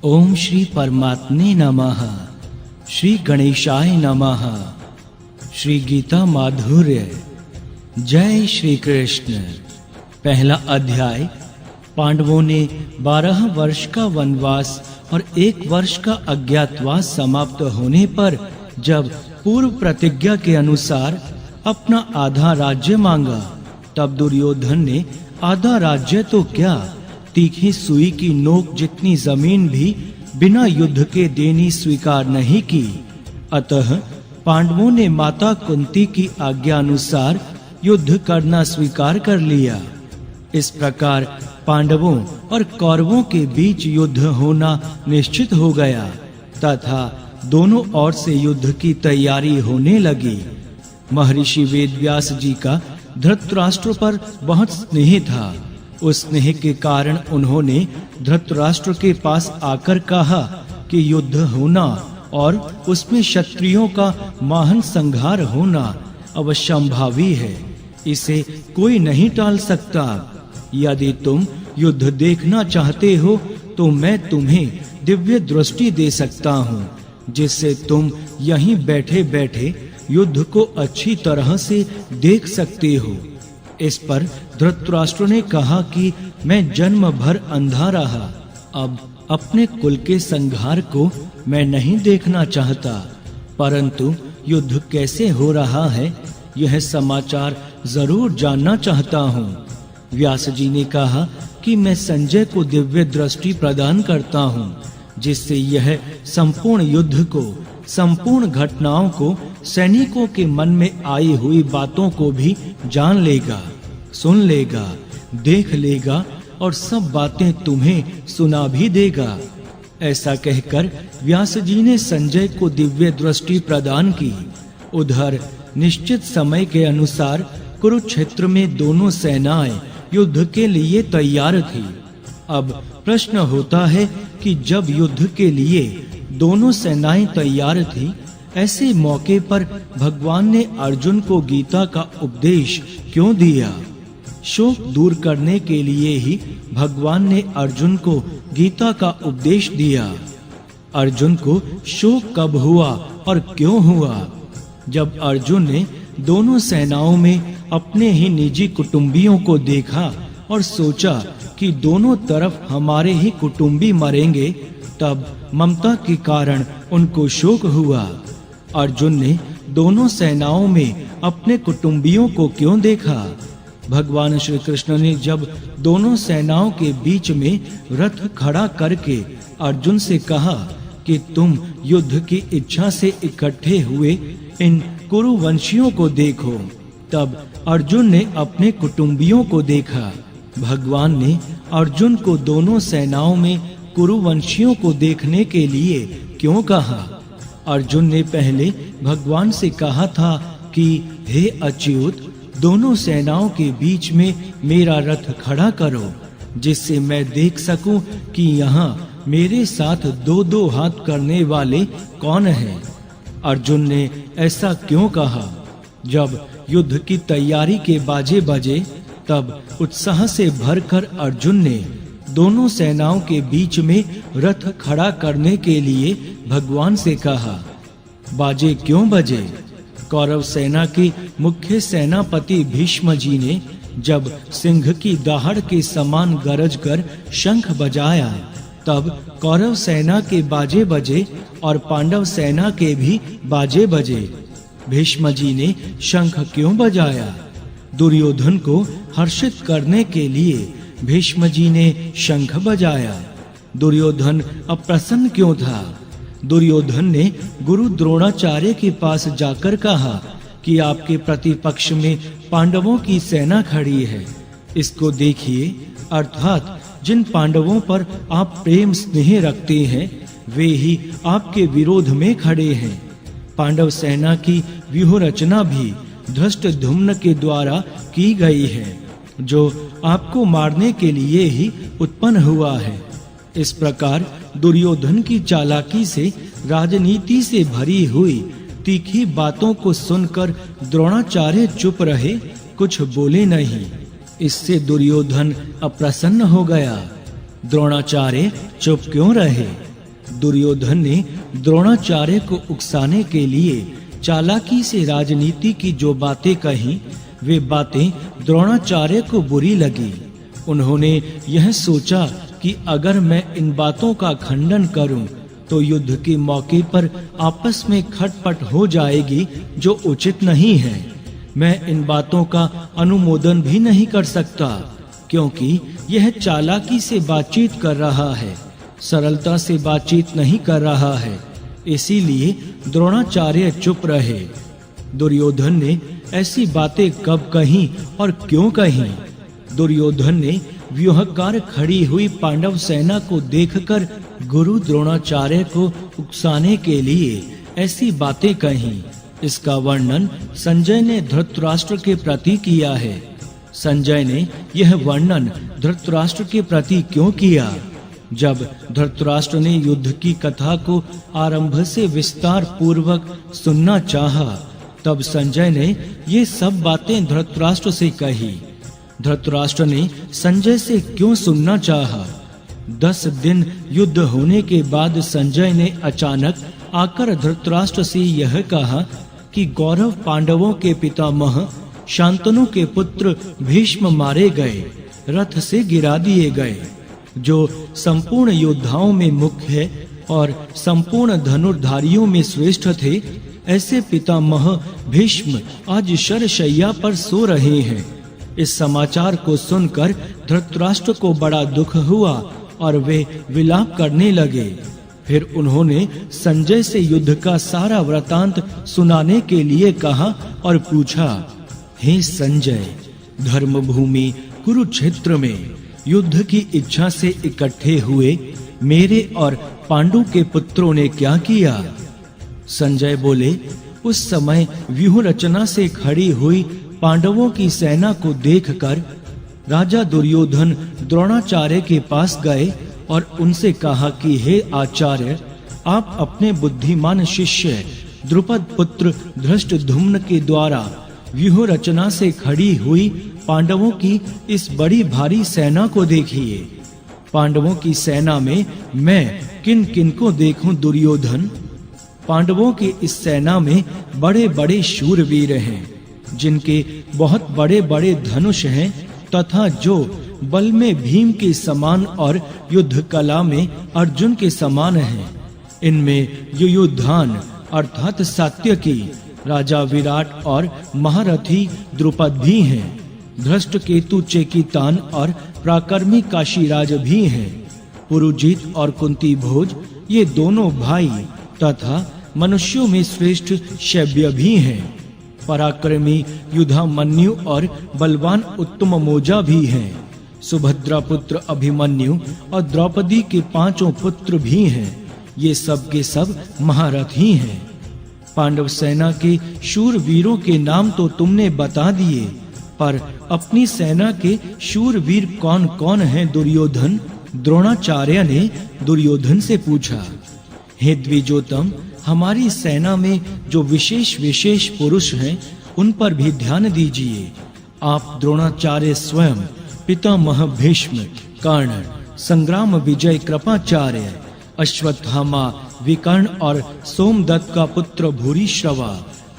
ओम श्री परमात्मे नमः। श्री गणेशाय नमः। श्री गीता माधुर्य। जय श्री कृष्ण। पहला अध्याय। पांडवों ने 12 वर्ष का वनवास और 1 वर्ष का अज्ञातवास समाप्त होने पर जब पूर्व प्रतिज्ञा के अनुसार अपना आधा राज्य मांगा, तब दुर्योधन ने आधा राज्य तो क्या, तीखी सुई की नोक जितनी जमीन भी बिना युद्ध के देनी स्वीकार नहीं की। अतः पांडवों ने माता कुंती की आज्ञा अनुसार युद्ध करना स्वीकार कर लिया। इस प्रकार पांडवों और कौरवों के बीच युद्ध होना निश्चित हो गया तथा दोनों ओर से युद्ध की तैयारी होने लगी। महर्षि वेदव्यास जी का धृतराष्ट्र पर बहुत स्नेह था। उस स्नेह के कारण उन्होंने धृतराष्ट्र के पास आकर कहा कि युद्ध होना और उसमें क्षत्रियों का महान संहार होना अवश्यंभावी है, इसे कोई नहीं टाल सकता। यदि तुम युद्ध देखना चाहते हो तो मैं तुम्हें दिव्य दृष्टि दे सकता हूँ, जिससे तुम यहीं बैठे बैठे युद्ध को अच्छी तरह से देख सकते हो। इस पर धृतराष्ट्र ने कहा कि मैं जन्म भर अंधा रहा, अब अपने कुल के संहार को मैं नहीं देखना चाहता, परंतु युद्ध कैसे हो रहा है यह समाचार जरूर जानना चाहता हूँ। व्यास जी ने कहा कि मैं संजय को दिव्य दृष्टि प्रदान करता हूँ, जिससे यह संपूर्ण युद्ध को, संपूर्ण घटनाओं को, सैनिकों के मन में आई हुई बातों को भी जान लेगा, सुन लेगा, देख लेगा और सब बातें तुम्हें सुना भी देगा। ऐसा कहकर व्यास जी ने संजय को दिव्य दृष्टि प्रदान की। उधर निश्चित समय के अनुसार कुरुक्षेत्र में दोनों सेनाएं युद्ध के लिए तैयार थी। अब प्रश्न होता है कि जब युद्ध के लिए दोनों सेनाएं तैयार थी, ऐसे मौके पर भगवान ने अर्जुन को गीता का उपदेश क्यों दिया? शोक दूर करने के लिए ही भगवान ने अर्जुन को गीता का उपदेश दिया। अर्जुन को शोक कब हुआ और क्यों हुआ? जब अर्जुन ने दोनों सेनाओं में अपने ही निजी कुटुंबियों को देखा और सोचा कि दोनों तरफ हमारे ही कुटुंबी मरेंगे, तब ममता के कारण उनको शोक हुआ। अर्जुन ने दोनों सेनाओं में अपने कुटुंबियों को क्यों देखा? भगवान श्री कृष्ण ने जब दोनों सेनाओं के बीच में रथ खड़ा करके अर्जुन से कहा कि तुम युद्ध की इच्छा से इकट्ठे हुए इन कुरुवंशियों को देखो, तब अर्जुन ने अपने कुटुंबियों को देखा। भगवान ने अर्जुन को दोनों सेनाओं में कुरुवंशियों को देखने के लिए क्यों कहा? अर्जुन ने पहले भगवान से कहा था कि हे अच्युत, दोनों सेनाओं के बीच में मेरा रथ खड़ा करो, जिससे मैं देख सकूं कि यहाँ मेरे साथ 2-2 हाथ करने वाले कौन हैं। अर्जुन ने ऐसा क्यों कहा? जब युद्ध की तैयारी के बाजे बजे, तब उत्साह से भरकर अर्जुन ने दोनों सेनाओं के बीच में रथ खड़ा करने के लिए भगवान से कहा। बाजे क्यों बजे? कौरव सेना के मुख्य सेनापति भीष्म जी ने जब सिंह की दहाड़ के समान गरज कर शंख बजाया, तब कौरव सेना के बाजे बजे और पांडव सेना के भी बाजे बजे। भीष्म जी ने शंख क्यों बजाया? दुर्योधन को हर्षित करने के लिए भीष्म जी ने शंख बजाया। दुर्योधन अप्रसन्न क्यों था? दुर्योधन ने गुरु द्रोणाचार्य के पास जाकर कहा कि आपके प्रतिपक्ष में पांडवों की सेना खड़ी है, इसको देखिए, अर्थात जिन पांडवों पर आप प्रेम स्नेह रखते हैं वे ही आपके विरोध में खड़े हैं। पांडव सेना की व्यूह रचना भी धृष्टद्युम्न के द्वारा की गई है, जो आपको मारने के लिए ही उत्पन्न हुआ है। इस प्रकार दुर्योधन की चालाकी से, राजनीति से भरी हुई तीखी बातों को सुनकर द्रोणाचार्य चुप रहे, कुछ बोले नहीं। इससे दुर्योधन अप्रसन्न हो गया। द्रोणाचार्य चुप क्यों रहे? दुर्योधन ने द्रोणाचार्य को उकसाने के लिए चालाकी से राजनीति की जो बातें कही, वे बातें द्रोणाचार्य को बुरी लगी। उन्होंने यह सोचा कि अगर मैं इन बातों का खंडन करूं तो युद्ध के मौके पर आपस में खटपट हो जाएगी, जो उचित नहीं है। मैं इन बातों का अनुमोदन भी नहीं कर सकता, क्योंकि यह चालाकी से बातचीत कर रहा है, सरलता से बातचीत नहीं कर रहा है। इसीलिए द्रोणाचार्य चुप रहे। दुर्योधन ने ऐसी बातें कब कहीं और क्यों कहीं? दुर्योधन ने व्यूहकार खड़ी हुई पांडव सेना को देखकर गुरु द्रोणाचार्य को उकसाने के लिए ऐसी बातें कहीं। इसका वर्णन संजय ने धृतराष्ट्र के प्रति किया है। संजय ने यह वर्णन धृतराष्ट्र के प्रति क्यों किया? जब धृतराष्ट्र ने युद्ध की कथा को आरंभ से विस्तार पूर्वक सुनना चाहा, तब संजय ने ये सब बातें धृतराष्ट्र से कही। धृतराष्ट्र ने संजय से क्यों सुनना चाहा? 10 दिन युद्ध होने के बाद संजय ने अचानक आकर धृतराष्ट्र से यह कहा कि गौरव पांडवों के पितामह शांतनु के पुत्र भीष्म मारे गए, रथ से गिरा दिए गए। जो संपूर्ण योद्धाओं में मुख्य और संपूर्ण धनुर्धारियों में श्रेष्ठ थे, ऐसे पितामह भीष्म आज शरशैया पर सो रहे हैं। इस समाचार को सुनकर धृतराष्ट्र को बड़ा दुख हुआ और वे विलाप करने लगे। फिर उन्होंने संजय से युद्ध का सारा वृतांत सुनाने के लिए कहा और पूछा, हे संजय, धर्मभूमि कुरुक्षेत्र में युद्ध की इच्छा से इकट्ठे हुए मेरे और पांडु के पुत्रों ने क्या किया? संजय बोले, उस समय व्यूह रचना से खड़ी हुई पांडवों की सेना को देखकर राजा दुर्योधन द्रोणाचार्य के पास गए और उनसे कहा कि हे आचार्य, आप अपने बुद्धिमान शिष्य द्रुपद पुत्र धृष्टद्युम्न के द्वारा व्यूह रचना से खड़ी हुई पांडवों की इस बड़ी भारी सेना को देखिए। पांडवों की सेना में मैं किन किन को देखूं दुर्योधन? पांडवों की इस सेना में बड़े बड़े शूरवीर हैं, जिनके बहुत बड़े बड़े धनुष हैं, तथा जो बल में भीम के समान और युद्ध कला में अर्जुन के समान हैं। इनमें युयुधान अर्थात सात्यकी, राजा विराट और महारथी द्रुपद भी हैं। धृष्टकेतु चेकितान और प्राकर्मी काशीराज भी हैं। पुरुजित और कुंती भोज ये दोनों भाई तथा मनुष्यों में श्रेष्ठ शैब्य भी हैं। पराक्रमी युधामन्यु और बलवान उत्तम मौजा भी हैं। सुभद्रा पुत्र अभिमन्यु और द्रौपदी के 5 पुत्र भी हैं। ये सब के सब महारथी हैं। पांडव सेना के शूरवीरों के नाम तो तुमने बता दिए, पर अपनी सेना के शूरवीर कौन कौन हैं दुर्योधन? द्रोणाचार्य ने दुर्योधन से पूछा। हे द्विजोतम, हमारी सेना में जो विशेष विशेष पुरुष हैं, उन पर भी ध्यान दीजिए। आप द्रोणाचार्य स्वयं, पितामह भीष्म, कर्ण, संग्राम विजय कृपाचार्य, अश्वत्थामा, विकर्ण और सोमदत्त का पुत्र भूरिश्रवा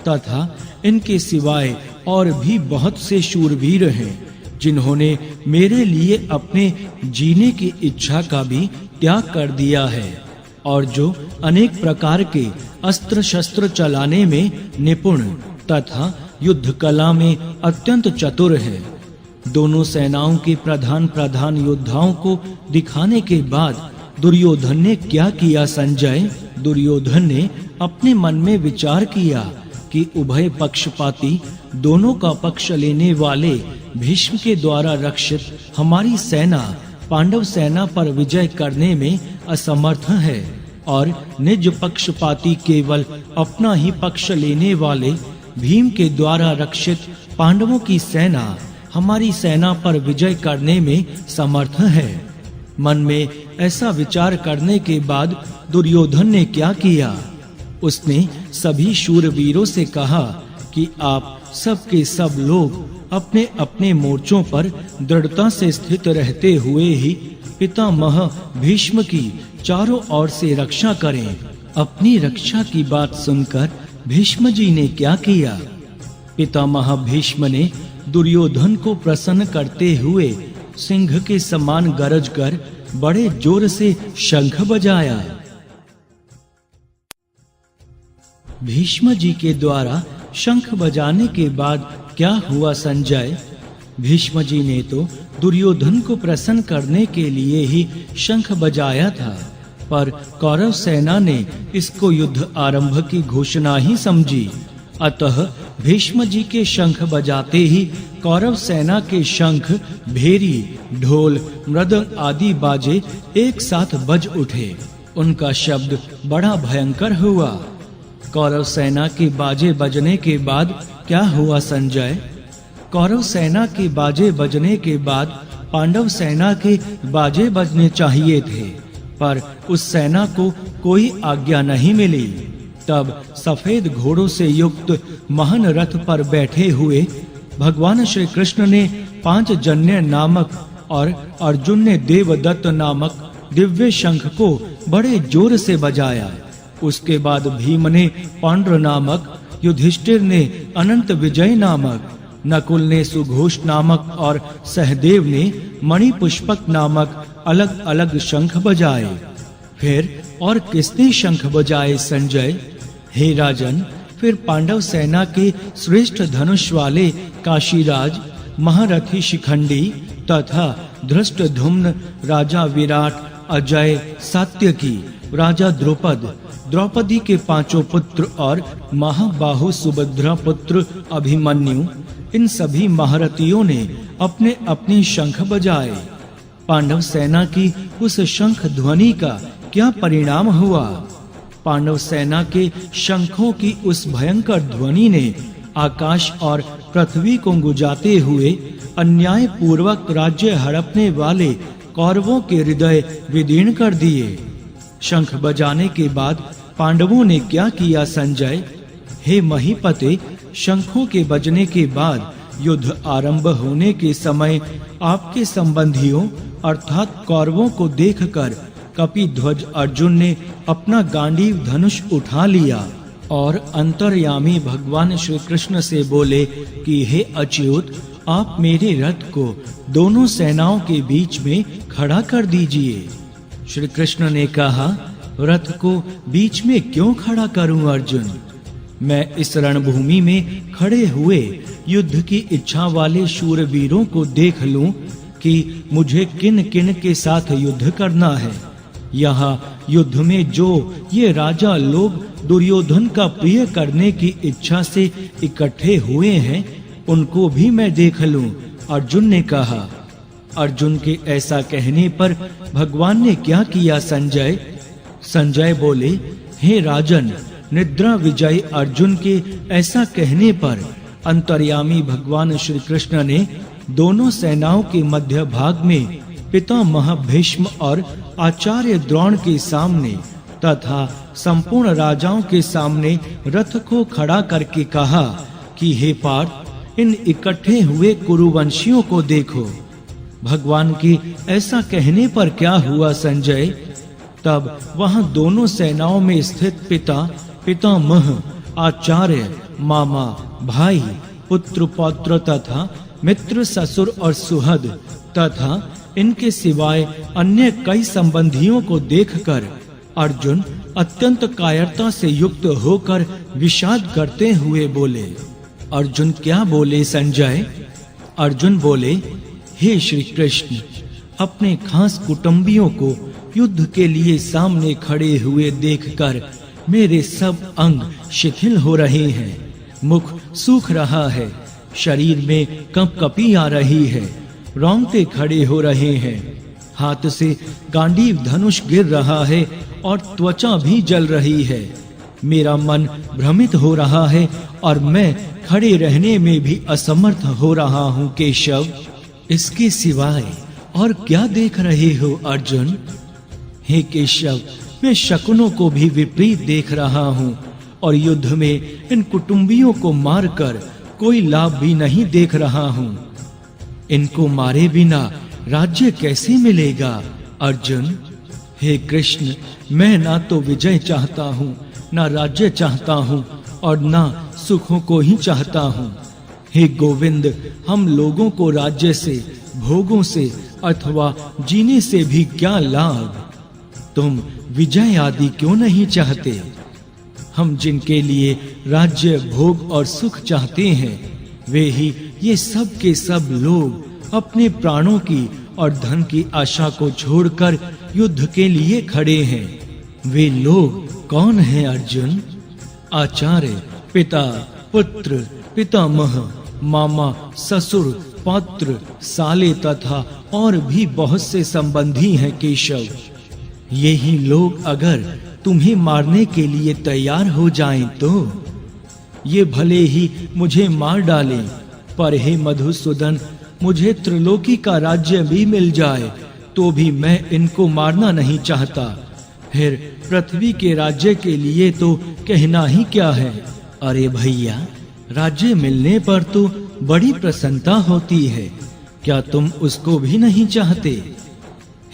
तथा इनके सिवाय और भी बहुत से शूरवीर हैं, जिन्होंने मेरे लिए अपने जीने की इच्छा का भी त्याग कर दिया है और जो अनेक प्रकार के अस्त्र शस्त्र चलाने में निपुण तथा युद्ध कला में अत्यंत चतुर है। दोनों सेनाओं के प्रधान योद्धाओं को दिखाने के बाद दुर्योधन ने क्या किया संजय? दुर्योधन ने अपने मन में विचार किया कि उभय पक्षपाती, दोनों का पक्ष लेने वाले भीष्म के द्वारा रक्षित हमारी सेना पांडव सेना पर विजय करने में असमर्थ है और निज पक्षपाती केवल अपना ही पक्ष लेने वाले भीम के द्वारा रक्षित पांडवों की सेना हमारी सेना पर विजय करने में समर्थ है। मन में ऐसा विचार करने के बाद दुर्योधन ने क्या किया? उसने सभी शूरवीरों से कहा कि आप सबके सब लोग अपने अपने मोर्चों पर दृढ़ता से स्थित रहते हुए ही पितामह भीष्म की चारों ओर से रक्षा करें। अपनी रक्षा की बात सुनकर भीष्म जी ने क्या किया? पितामह भीष्म ने दुर्योधन को प्रसन्न करते हुए सिंह के समान गरज कर बड़े जोर से शंख बजाया। भीष्म जी के द्वारा शंख बजाने के बाद क्या हुआ संजय? भीष्म जी ने तो दुर्योधन को प्रसन्न करने के लिए ही शंख बजाया था, पर कौरव सेना ने इसको युद्ध आरंभ की घोषणा ही समझी। अतः भीष्म जी के शंख बजाते ही कौरव सेना के शंख, भेरी, ढोल, मृदंग आदि बाजे एक साथ बज उठे। उनका शब्द बड़ा भयंकर हुआ। कौरव सेना के बाजे बजने के बाद क्या हुआ संजय? कौरव सेना के बाजे बजने के बाद पांडव सेना के बाजे बजने चाहिए थे, पर उस सेना को कोई आज्ञा नहीं मिली। तब सफेद घोड़ों से युक्त महान रथ पर बैठे हुए भगवान श्री कृष्ण ने पांचजन्य नामक और अर्जुन ने देवदत्त नामक दिव्य शंख को बड़े जोर से बजाया। उसके बाद भीम ने पांड्र नामक, युधिष्ठिर ने अनंत विजय नामक, नकुल ने सुघोष नामक और सहदेव ने मणिपुष्पक नामक अलग अलग शंख बजाए। फिर और किसने शंख बजाए संजय? हे राजन, फिर पांडव सेना के श्रेष्ठ धनुष वाले काशीराज, महारथी शिखंडी तथा धृष्टद्युम्न, राजा विराट, अजय, सात्यकी, राजा द्रुपद, द्रौपदी के पांचों पुत्र और महाबाहु सुभद्रा पुत्र अभिमन्यु, इन सभी महारथियों ने अपने अपने शंख बजाए। पांडव सेना की उस शंख ध्वनि का क्या परिणाम हुआ? पांडव सेना के शंखों की उस भयंकर ध्वनि ने आकाश और पृथ्वी को गुंजाते हुए अन्याय पूर्वक राज्य हड़पने वाले कौरवों के हृदय विदीर्ण कर दिए। शंख बजाने के बाद पांडवों ने क्या किया संजय? हे महीपते, शंखों के बजने के बाद युद्ध आरंभ होने के समय आपके संबंधियों अर्थात कौरवों को देखकर कपिध्वज अर्जुन ने अपना गांडीव धनुष उठा लिया और अंतर्यामी भगवान श्री कृष्ण से बोले कि हे अच्युत, आप मेरे रथ को दोनों सेनाओं के बीच में खड़ा कर दीजिए। श्री कृष्ण ने कहा, रथ को बीच में क्यों खड़ा करूं अर्जुन? मैं इस रणभूमि में खड़े हुए युद्ध की इच्छा वाले शूरवीरों को देख लूं कि मुझे किन किन के साथ युद्ध करना है। यहाँ युद्ध में जो ये राजा लोग दुर्योधन का प्रिय करने की इच्छा से इकट्ठे हुए हैं, उनको भी मैं देख लूं, अर्जुन ने कहा। अर्जुन के ऐसा कहने पर भगवान ने क्या किया संजय? संजय बोले, हे राजन, निद्रा विजयी अर्जुन के ऐसा कहने पर अंतर्यामी भगवान श्री कृष्ण ने दोनों सेनाओं के मध्य भाग में पितामह भीष्म और आचार्य द्रोण के सामने तथा संपूर्ण राजाओं के सामने रथ को खड़ा करके कहा कि हे पार्थ, इन इकट्ठे हुए कुरुवंशियों को देखो। भगवान के ऐसा कहने पर क्या हुआ संजय? तब वहां दोनों सेनाओं में स्थित पिता, पितामह, आचार्य, मामा, भाई, पुत्र, पौत्र तथा मित्र, ससुर और सुहद तथा इनके सिवाय अन्य कई संबंधियों को देखकर अर्जुन अत्यंत कायरता से युक्त होकर विषाद करते हुए बोले। अर्जुन क्या बोले संजय? अर्जुन बोले, हे श्री कृष्ण, अपने खास कुटुंबियों को युद्ध के लिए सामने खड़े हुए देखकर मेरे सब अंग शिथिल हो रहे हैं, मुख सूख रहा है, शरीर में कंपकपी आ रही है, रोंगटे खड़े हो रहे हैं, हाथ से गांडीव धनुष गिर रहा है और त्वचा भी जल रही है। मेरा मन भ्रमित हो रहा है और मैं खड़े रहने में भी असमर्थ हो रहा हूँ केशव। इसके सिवाय और क्या देख रहे हो अर्जुन? हे केशव, मैं शकुनों को भी विपरीत देख रहा हूँ और युद्ध में इन कुटुंबियों को मारकर कोई लाभ भी नहीं देख रहा हूँ। इनको मारे बिना राज्य कैसे मिलेगा अर्जुन? हे कृष्ण, मैं ना तो विजय चाहता हूँ, ना राज्य चाहता हूँ और ना सुखों को ही चाहता हूँ। हे गोविंद, हम लोगों को राज्य से, भोगों से अथवा जीने से भी क्या लाभ? तुम विजय आदि क्यों नहीं चाहते? हम जिनके लिए राज्य, भोग और सुख चाहते हैं, वे ही ये सब के सब लोग अपने प्राणों की और धन की आशा को छोड़कर युद्ध के लिए खड़े हैं। वे लोग कौन हैं अर्जुन? आचार्य, पिता, पुत्र, पितामह, मामा, ससुर, पौत्र, साले तथा और भी बहुत से संबंधी हैं केशव। यही लोग अगर तुम्हें मारने के लिए तैयार हो जाएं तो ये भले ही मुझे मार डालें, पर हे मधुसूदन, मुझे त्रिलोकी का राज्य भी मिल जाए तो भी मैं इनको मारना नहीं चाहता। फिर पृथ्वी के राज्य के लिए तो कहना ही क्या है। अरे भैया, राज्य मिलने पर तो बड़ी प्रसन्नता होती है, क्या तुम उसको भी नहीं चाहते?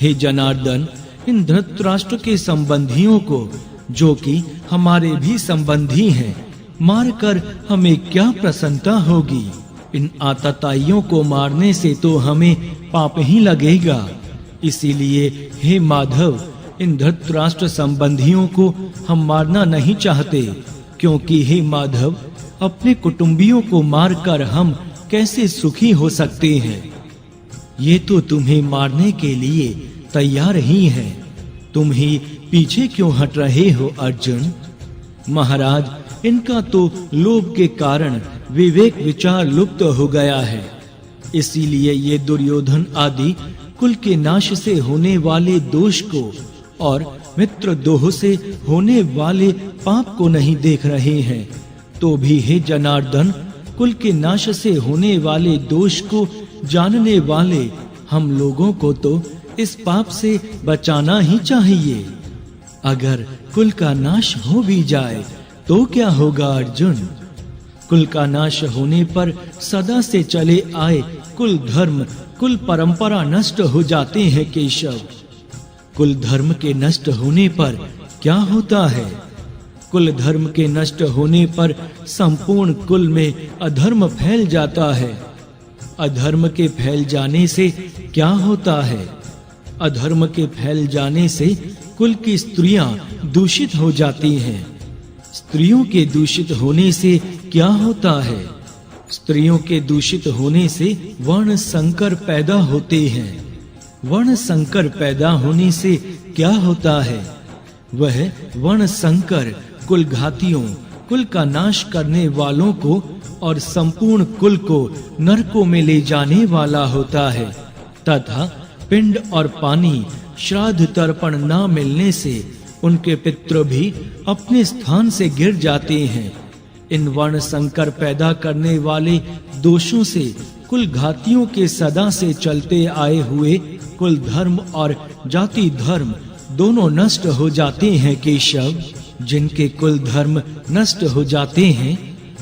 हे जनार्दन, इन धृतराष्ट्र के संबंधियों को, जो कि हमारे भी संबंधी हैं, मारकर हमें क्या प्रसन्नता होगी? इन आतताइयों को मारने से तो हमें पाप ही लगेगा। इसीलिए हे माधव, इन धृतराष्ट्र संबंधियों को हम मारना नहीं चाहते, क्योंकि हे माधव, अपने कुटुंबियों को मारकर हम कैसे सुखी हो सकते हैं? ये तो तुम्हें मारने के लिए तैयार ही हैं। तुम ही पीछे क्यों हट रहे हो अर्जुन? महाराज, इनका तो लोभ के कारण विवेक विचार लुप्त हो गया है। इसीलिए ये दुर्योधन आदि कुल के नाश से होने वाले दोष को और मित्र दोह से होने वाले पाप को नहीं देख रहे हैं। तो भी हे जनार्दन, कुल के नाश से होने वाले दोष को जानने वाले हम लोगों को तो इस पाप से बचाना ही चाहिए। अगर कुल का नाश हो भी जाए तो क्या होगा अर्जुन? कुल का नाश होने पर सदा से चले आए कुल धर्म, कुल परंपरा नष्ट हो जाते हैं केशव। कुल धर्म के नष्ट होने पर क्या होता है? कुल धर्म के नष्ट होने पर संपूर्ण कुल में अधर्म फैल जाता है। अधर्म के फैल जाने से क्या होता है? अधर्म के फैल जाने से कुल की स्त्रियां दूषित हो जाती हैं। स्त्रियों के दूषित होने से क्या होता है? स्त्रियों के दूषित होने से वर्ण संकर पैदा होते हैं। वर्ण संकर पैदा होने से क्या होता है? वह वर्ण संकर कुल घातियों, कुल का नाश करने वालों को और संपूर्ण कुल को नरकों में ले जाने वाला होता है। तथा पिंड और पानी, श्राद्ध तर्पण न मिलने से उनके पितृ भी अपने स्थान से गिर जाते हैं। इन वर्ण संकर पैदा करने वाले दोषों से कुल घातियों के सदा से चलते आए हुए कुल धर्म और जाति धर्म दोनों नष्ट हो जाते हैं केशव। जिनके कुल धर्म नष्ट हो जाते हैं,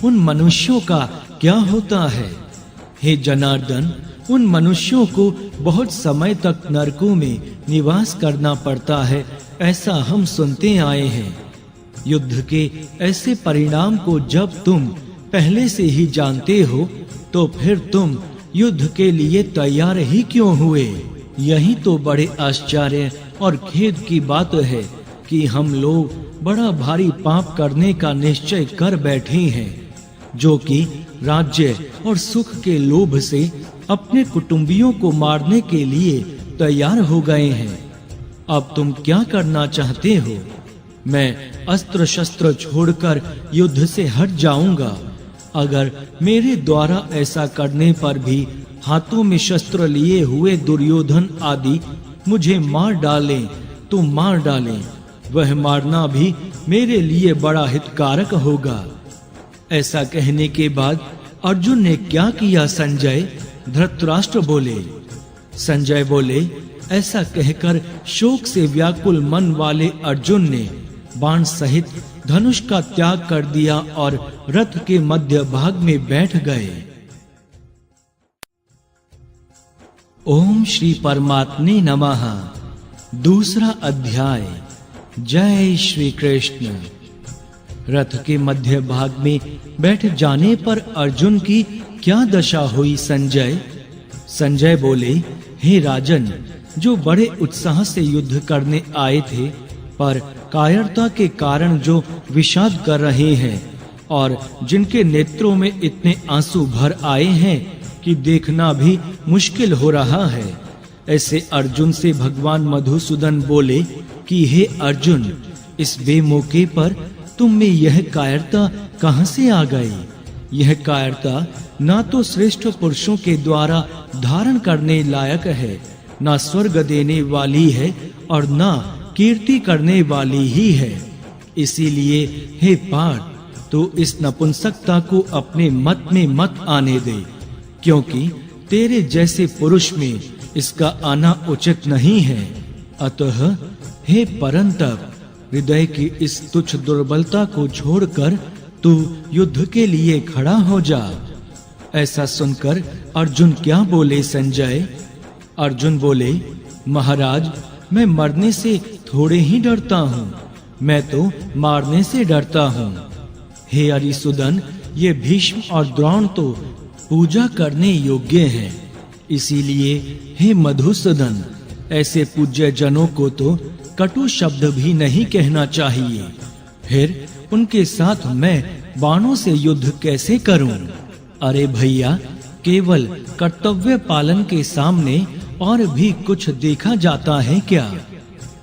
उन मनुष्यों का क्या होता है? हे जनार्दन, उन मनुष्यों को बहुत समय तक नरकों में निवास करना पड़ता है, ऐसा हम सुनते आए हैं। युद्ध के ऐसे परिणाम को जब तुम पहले से ही जानते हो, तो फिर तुम युद्ध के लिए तैयार ही क्यों हुए? यही तो बड़े आश्चर्य और खेद की बात है कि हम लोग बड़ा भारी पाप करने का निश्चय कर बैठे हैं, जो कि राज्य और सुख के लोभ से अपने कुटुंबियों को मारने के लिए तैयार हो गए हैं। अब तुम क्या करना चाहते हो? मैं अस्त्र शस्त्र छोड़कर युद्ध से हट जाऊंगा। अगर मेरे द्वारा ऐसा करने पर भी हाथों में शस्त्र लिए हुए दुर्योधन आदि मुझे मार डालें तो मार डालें, वह मारना भी मेरे लिए बड़ा हितकारक होगा। ऐसा कहने के बाद अर्जुन ने क्या किया संजय? धृतराष्ट्र बोले। संजय बोले, ऐसा कहकर शोक से व्याकुल मन वाले अर्जुन ने बाण सहित धनुष का त्याग कर दिया और रथ के मध्य भाग में बैठ गए। ओम श्री परमात्मे नमः। दूसरा अध्याय। जय श्री कृष्ण। रथ के मध्य भाग में बैठ जाने पर अर्जुन की क्या दशा हुई संजय? संजय बोले, हे राजन, जो बड़े उत्साह से युद्ध करने आए थे, पर कायरता के कारण जो विषाद कर रहे हैं और जिनके नेत्रों में इतने आंसू भर आए हैं कि देखना भी मुश्किल हो रहा है, ऐसे अर्जुन से भगवान मधुसूदन बोले कि हे अर्जुन, इस बेमौके पर तुम में यह कायरता कहां से आ गई? यह कायरता ना तो श्रेष्ठ पुरुषों के द्वारा धारण करने लायक है, ना स्वर्ग देने वाली है और ना कीर्ति करने वाली ही है। इसीलिए हे पार्थ, तो इस नपुंसकता को अपने मत में मत आने दे, क्योंकि तेरे जैसे पुरुष में इसका आना उचित नहीं है। अतः हे परंतप, हृदय की इस तुच्छ दुर्बलता को छोड़कर तू युद्ध के लिए खड़ा हो जा। ऐसा सुनकर अर्जुन क्या बोले संजय? अर्जुन बोले, महाराज, मैं मरने से थोड़े ही डरता हूँ, मैं तो मारने से डरता हूँ। हे अरिसुदन, ये भीष्म और द्रोण तो पूजा करने योग्य हैं, इसीलिए हे मधुसूदन, ऐसे पूज्य जनों को तो कटु शब्द भी नहीं कहना चाहिए। फिर उनके साथ मैं बाणों से युद्ध कैसे करूं? अरे भैया, केवल कर्तव्य पालन के सामने और भी कुछ देखा जाता है क्या?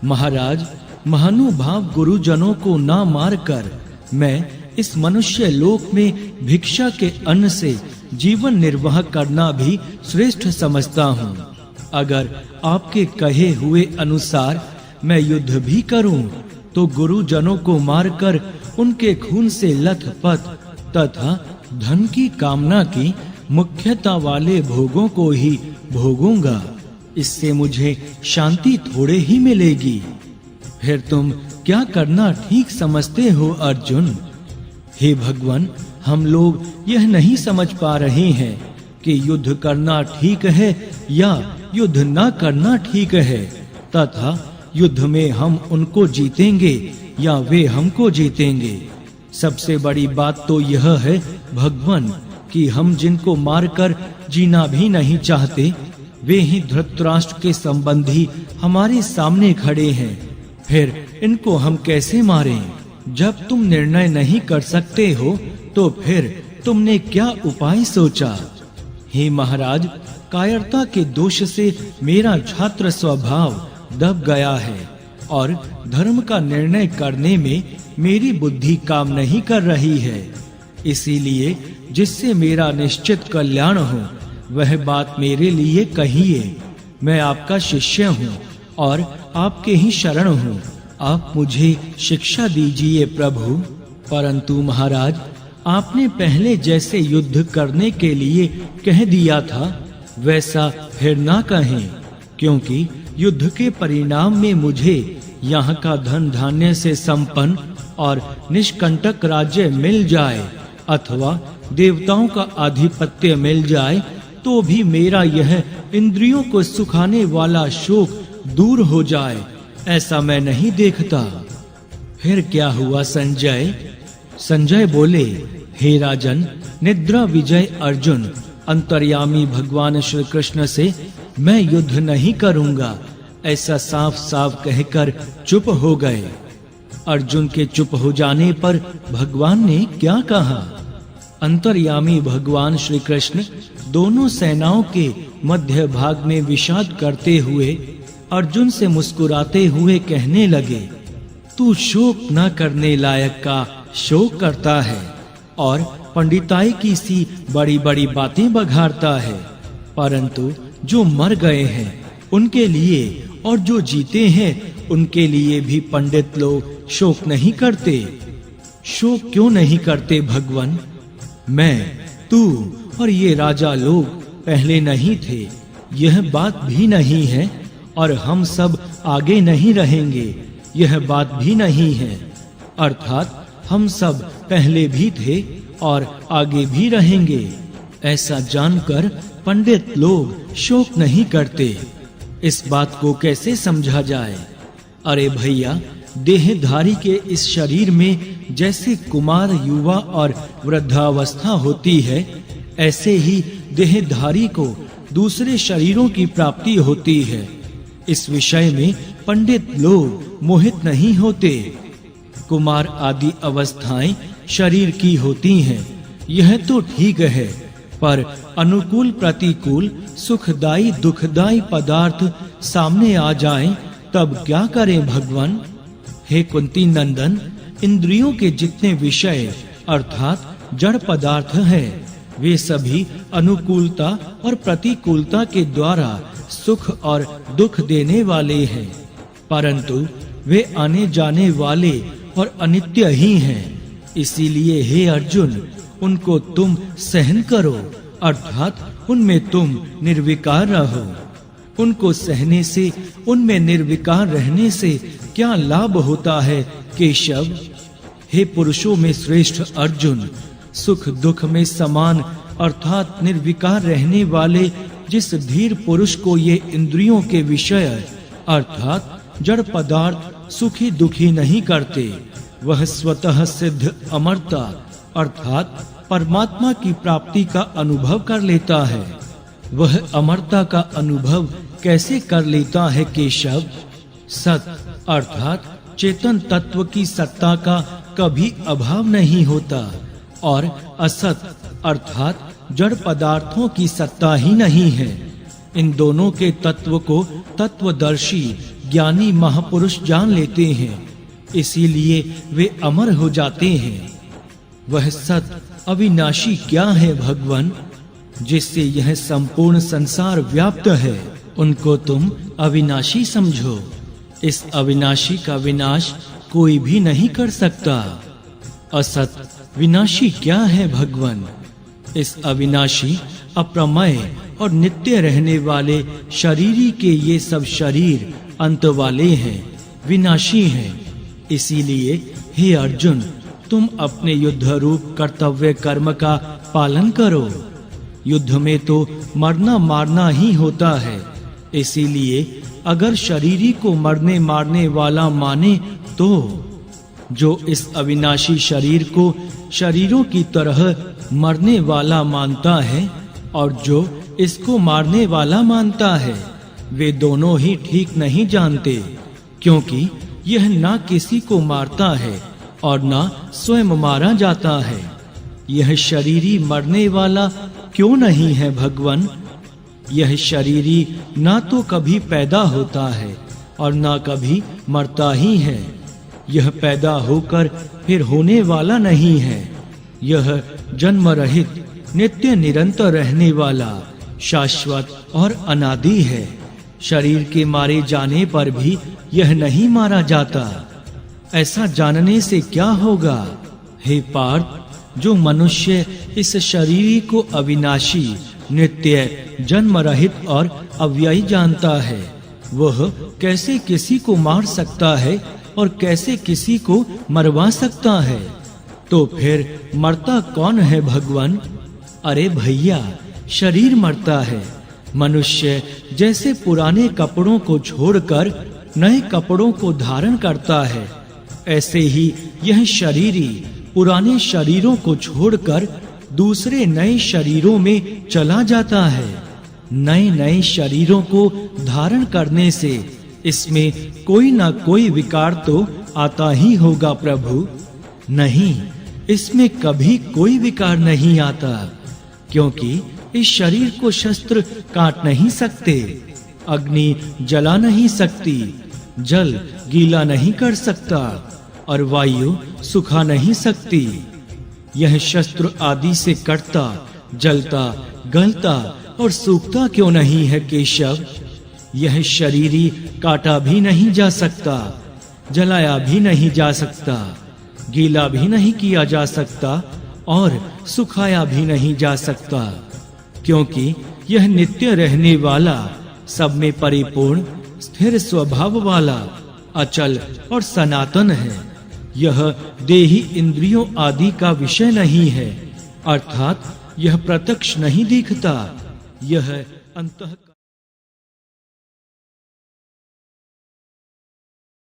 महाराज, महानुभाव गुरुजनों को ना मारकर मैं इस मनुष्य लोक में भिक्षा के अन्न से जीवन निर्वाह करना भी श्रेष्ठ समझता हूँ। अगर आपके कहे हुए अनुसार मैं युद्ध भी करूं, तो गुरुजनों को मारकर उनके खून से लथपथ तथा धन की कामना की मुख्यता वाले भोगों को ही भोगूंगा। इससे मुझे शांति थोड़े ही मिलेगी। फिर तुम क्या करना ठीक समझते हो अर्जुन? हे भगवान, हम लोग यह नहीं समझ पा रहे हैं कि युद्ध करना ठीक है या युद्ध ना करना ठीक है, तथा युद्ध में हम उनको जीतेंगे या वे हमको जीतेंगे। सबसे बड़ी बात तो यह है भगवान कि हम जिनको मारकर जीना भी नहीं चाहते, वे ही धृतराष्ट्र के संबंधी हमारे सामने खड़े हैं। फिर इनको हम कैसे मारें? जब तुम निर्णय नहीं कर सकते हो, तो फिर तुमने क्या उपाय सोचा? हे महाराज, कायरता के दोष से मेरा छात्र स्वभाव दब गया है और धर्म का निर्णय करने में मेरी बुद्धि काम नहीं कर रही है। इसीलिए जिससे मेरा निश्चित कल्याण हो, वह बात मेरे लिए कहिए। मैं आपका शिष्य हूँ और आपके ही शरण हूँ। आप मुझे शिक्षा दीजिए प्रभु। परंतु महाराज, आपने पहले जैसे युद्ध करने के लिए कह दिया था, वैसा फिर ना कहें, क्योंकि युद्ध के परिणाम में मुझे यहाँ का धन धान्य से संपन्न और निष्कंटक राज्य मिल जाए अथवा देवताओं का आधिपत्य मिल जाए, तो भी मेरा यह इंद्रियों को सुखाने वाला शोक दूर हो जाए, ऐसा मैं नहीं देखता। फिर क्या हुआ संजय? संजय बोले, हे राजन, निद्रा विजय अर्जुन अंतर्यामी भगवान श्री कृष्ण से मैं युद्ध नहीं करूंगा, ऐसा साफ साफ कहकर चुप हो गए। अर्जुन के चुप हो जाने पर भगवान ने क्या कहा? अंतर्यामी भगवान श्री कृष्ण दोनों सेनाओं के मध्य भाग में विषाद करते हुए अर्जुन से मुस्कुराते हुए कहने लगे, तू शोक न करने लायक का शोक करता है और पंडिताई की सी बड़ी बड़ी बातें बघारता है, परंतु जो मर गए हैं उनके लिए और जो जीते हैं उनके लिए भी पंडित लोग शोक नहीं करते। शोक क्यों नहीं करते भगवान? मैं, तू और ये राजा लोग पहले नहीं थे, यह बात भी नहीं है, और हम सब आगे नहीं रहेंगे, यह बात भी नहीं है। अर्थात हम सब पहले भी थे और आगे भी रहेंगे। ऐसा जानकर पंडित लोग शोक नहीं करते। इस बात को कैसे समझा जाए? अरे भैया, देहधारी के इस शरीर में जैसे कुमार, युवा और वृद्धावस्था होती है, ऐसे ही देहधारी को दूसरे शरीरों की प्राप्ति होती है। इस विषय में पंडित लोग मोहित नहीं होते। कुमार आदि अवस्थाएं शरीर की होती हैं, यह तो ठीक है, पर अनुकूल प्रतिकूल सुखदाई दुखदाई पदार्थ सामने आ जाएं, तब क्या करें भगवान? हे कुंती नंदन, इंद्रियों के जितने विषय अर्थात जड़ पदार्थ हैं, वे सभी अनुकूलता और प्रतिकूलता के द्वारा सुख और दुख देने वाले हैं, परंतु वे आने जाने वाले और अनित्य ही हैं। इसीलिए हे अर्जुन, उनको तुम सहन करो, अर्थात उनमें तुम निर्विकार रहो। उनको सहने से, उनमें निर्विकार रहने से क्या लाभ होता है केशव? हे पुरुषों में श्रेष्ठ अर्जुन, सुख दुख में समान अर्थात निर्विकार रहने वाले जिस धीर पुरुष को ये इंद्रियों के विषय अर्थात जड़ पदार्थ सुखी दुखी नहीं करते, वह स्वतः सिद्ध अमरता अर्थात परमात्मा की प्राप्ति का अनुभव कर लेता है। वह अमरता का अनुभव कैसे कर लेता है केशव? सत अर्थात चेतन तत्व की सत्ता का कभी अभाव नहीं होता और असत अर्थात जड़ पदार्थों की सत्ता ही नहीं है। इन दोनों के तत्व को तत्वदर्शी ज्ञानी महापुरुष जान लेते हैं, इसीलिए वे अमर हो जाते हैं। वह सत अविनाशी क्या है भगवान, जिससे यह संपूर्ण संसार व्याप्त है? उनको तुम अविनाशी समझो। इस अविनाशी का विनाश कोई भी नहीं कर सकता। असत विनाशी क्या है भगवान? इस अविनाशी, अप्रमेय और नित्य रहने वाले शरीरी के ये सब शरीर अंत वाले हैं, विनाशी हैं। इसीलिए हे अर्जुन, तुम अपने युद्ध रूप कर्तव्य कर्म का पालन करो। युद्ध में तो मरना मारना ही होता है, इसीलिए अगर शरीरी को मरने मारने वाला माने तो जो इस अविनाशी शरीर को शरीरों की तरह मरने वाला मानता है और जो इसको मारने वाला मानता है, वे दोनों ही ठीक नहीं जानते, क्योंकि यह ना किसी को मारता है और ना स्वयं मारा जाता है। यह शरीरी मरने वाला क्यों नहीं है भगवान? यह शरीरी ना तो कभी पैदा होता है और ना कभी मरता ही है। यह पैदा होकर फिर होने वाला नहीं है। यह जन्म रहित नित्य निरंतर रहने वाला शाश्वत और अनादि है। शरीर के मारे जाने पर भी यह नहीं मारा जाता। ऐसा जानने से क्या होगा? हे पार्थ, जो मनुष्य इस शरीर को अविनाशी, नित्य, जन्म रहित और अव्ययी जानता है, वह कैसे किसी को मार सकता है और कैसे किसी को मरवा सकता है? तो फिर मरता कौन है भगवान? अरे भैया, शरीर मरता है। मनुष्य जैसे पुराने कपड़ों को छोड़कर नए कपड़ों को धारण करता है, ऐसे ही यह शरीरी पुराने शरीरों को छोड़कर दूसरे नए शरीरों में चला जाता है। नए नए शरीरों को धारण करने से इसमें कोई ना कोई विकार तो आता ही होगा प्रभु। नहीं, इसमें कभी कोई विकार नहीं आता, क्योंकि इस शरीर को शस्त्र काट नहीं सकते, अग्नि जला नहीं सकती, जल गीला नहीं कर सकता और वायु सुखा नहीं सकती। यह शस्त्र आदि से कटता, जलता, गलता और सूखता क्यों नहीं है केशव? यह शरीरी काटा भी नहीं जा सकता, जलाया भी नहीं जा सकता, गीला भी नहीं किया जा सकता और सुखाया भी नहीं जा सकता, क्योंकि यह नित्य रहने वाला, सब में परिपूर्ण, स्थिर स्वभाव वाला, अचल और सनातन है। यह देही इंद्रियों आदि का विषय नहीं है, अर्थात यह प्रत्यक्ष नहीं दिखता, यह अंतः